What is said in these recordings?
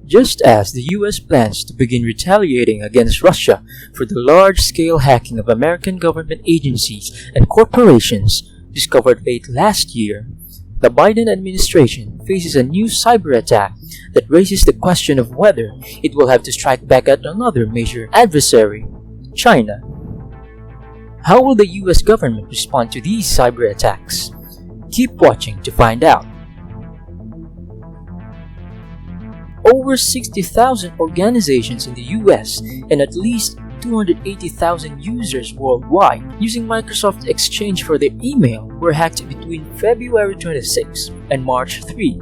Just as the US plans to begin retaliating against Russia for the large-scale hacking of American government agencies and corporations discovered late last year, the Biden administration faces a new cyber attack that raises the question of whether it will have to strike back at another major adversary, China. How will the US government respond to these cyber attacks? Keep watching to find out. Over 60,000 organizations in the US and at least 280,000 users worldwide using Microsoft Exchange for their email were hacked between February 26 and March 3.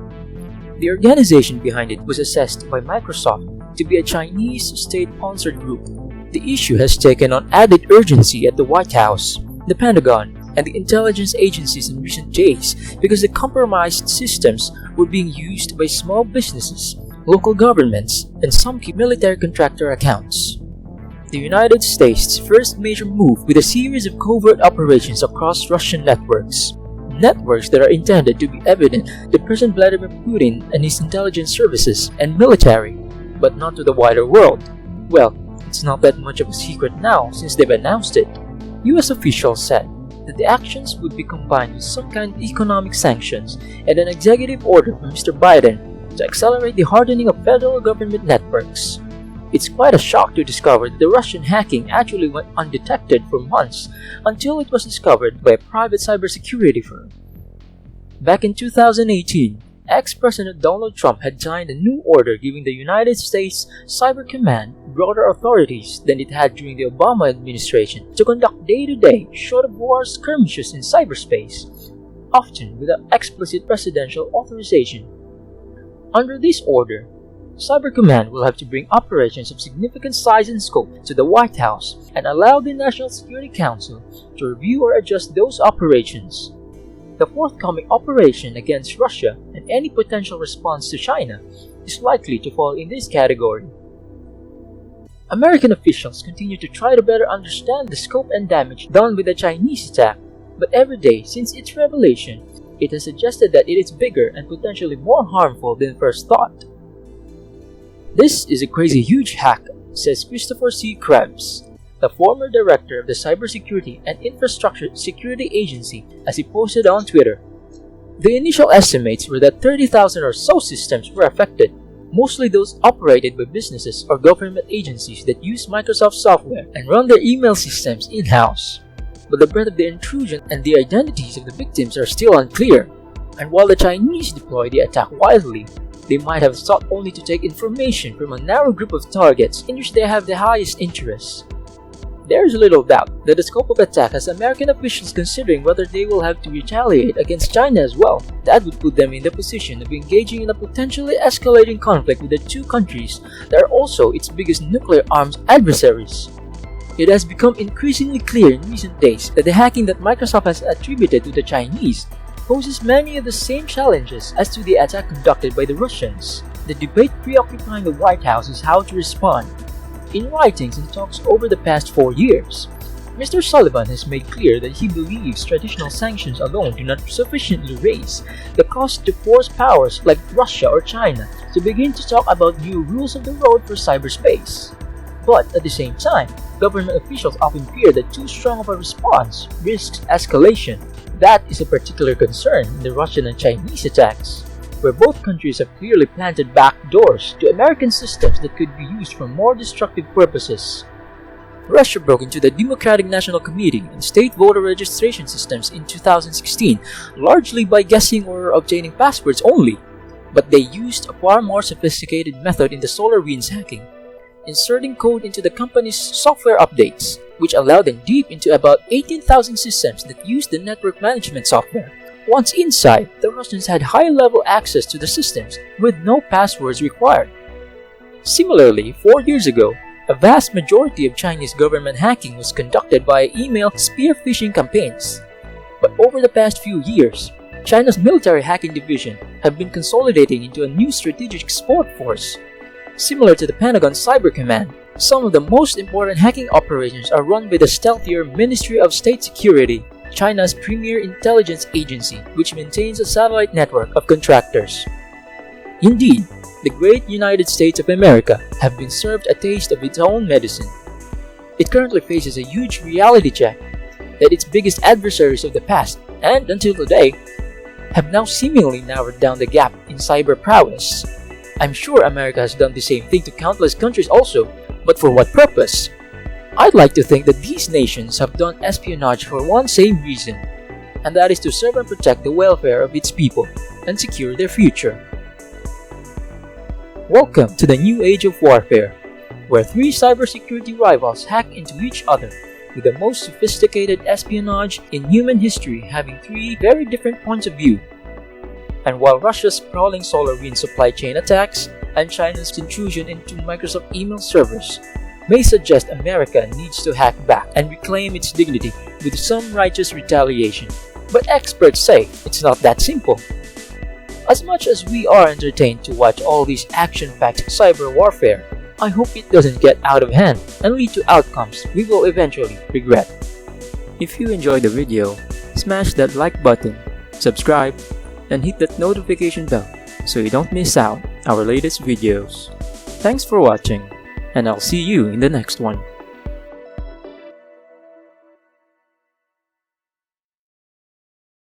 The organization behind it was assessed by Microsoft to be a Chinese state-sponsored group. The issue has taken on added urgency at the White House, the Pentagon, and the intelligence agencies in recent days because the compromised systems were being used by small businesses, local governments, and some key military contractor accounts. The United States' first major move with a series of covert operations across Russian networks. Networks that are intended to be evident to President Vladimir Putin and his intelligence services and military, but not to the wider world. Well, it's not that much of a secret now since they've announced it. US officials said that the actions would be combined with some kind of economic sanctions and an executive order from Mr. Biden to accelerate the hardening of federal government networks. It's quite a shock to discover that the Russian hacking actually went undetected for months until it was discovered by a private cybersecurity firm. Back in 2018, ex-President Donald Trump had signed a new order giving the United States Cyber Command broader authorities than it had during the Obama administration to conduct day-to-day short-of-war skirmishes in cyberspace, often without explicit presidential authorization. Under this order, Cyber Command will have to bring operations of significant size and scope to the White House and allow the National Security Council to review or adjust those operations. The forthcoming operation against Russia and any potential response to China is likely to fall in this category. American officials continue to try to better understand the scope and damage done with the Chinese attack, but every day since its revelation, it has suggested that it is bigger and potentially more harmful than first thought. This is a crazy huge hack, says Christopher C. Krebs, the former director of the Cybersecurity and Infrastructure Security Agency, as he posted on Twitter. The initial estimates were that 30,000 or so systems were affected, mostly those operated by businesses or government agencies that use Microsoft software and run their email systems in-house. But the breadth of the intrusion and the identities of the victims are still unclear, and while the Chinese deploy the attack widely, they might have sought only to take information from a narrow group of targets in which they have the highest interest. There is little doubt that the scope of attack has American officials considering whether they will have to retaliate against China as well. That would put them in the position of engaging in a potentially escalating conflict with the two countries that are also its biggest nuclear arms adversaries. It has become increasingly clear in recent days that the hacking that Microsoft has attributed to the Chinese poses many of the same challenges as to the attack conducted by the Russians. The debate preoccupying the White House is how to respond. In writings and talks over the past 4 years, Mr. Sullivan has made clear that he believes traditional sanctions alone do not sufficiently raise the cost to force powers like Russia or China to begin to talk about new rules of the road for cyberspace. But at the same time, government officials often fear that too strong of a response risks escalation. That is a particular concern in the Russian and Chinese attacks, where both countries have clearly planted back doors to American systems that could be used for more destructive purposes. Russia broke into the Democratic National Committee and state voter registration systems in 2016, largely by guessing or obtaining passwords only, but they used a far more sophisticated method in the SolarWinds hacking, inserting code into the company's software updates, which allowed them deep into about 18,000 systems that used the network management software. Once inside, the Russians had high-level access to the systems with no passwords required. Similarly, 4 years ago, a vast majority of Chinese government hacking was conducted via email spear phishing campaigns. But over the past few years, China's military hacking division have been consolidating into a new strategic support force. Similar to the Pentagon Cyber Command, some of the most important hacking operations are run by the stealthier Ministry of State Security, China's premier intelligence agency, which maintains a satellite network of contractors. Indeed, the great United States of America have been served a taste of its own medicine. It currently faces a huge reality check that its biggest adversaries of the past, and until today, have now seemingly narrowed down the gap in cyber prowess. I'm sure America has done the same thing to countless countries also, but for what purpose? I'd like to think that these nations have done espionage for one same reason, and that is to serve and protect the welfare of its people and secure their future. Welcome to the new age of warfare, where three cybersecurity rivals hack into each other with the most sophisticated espionage in human history, having three very different points of view. And while Russia's sprawling SolarWinds supply chain attacks and China's intrusion into Microsoft email servers may suggest America needs to hack back and reclaim its dignity with some righteous retaliation, but experts say it's not that simple. As much as we are entertained to watch all these action-packed cyber warfare, I hope it doesn't get out of hand and lead to outcomes we will eventually regret. If you enjoyed the video, smash that like button, subscribe, and hit that notification bell so you don't miss out our latest videos. Thanks for watching, and I'll see you in the next one.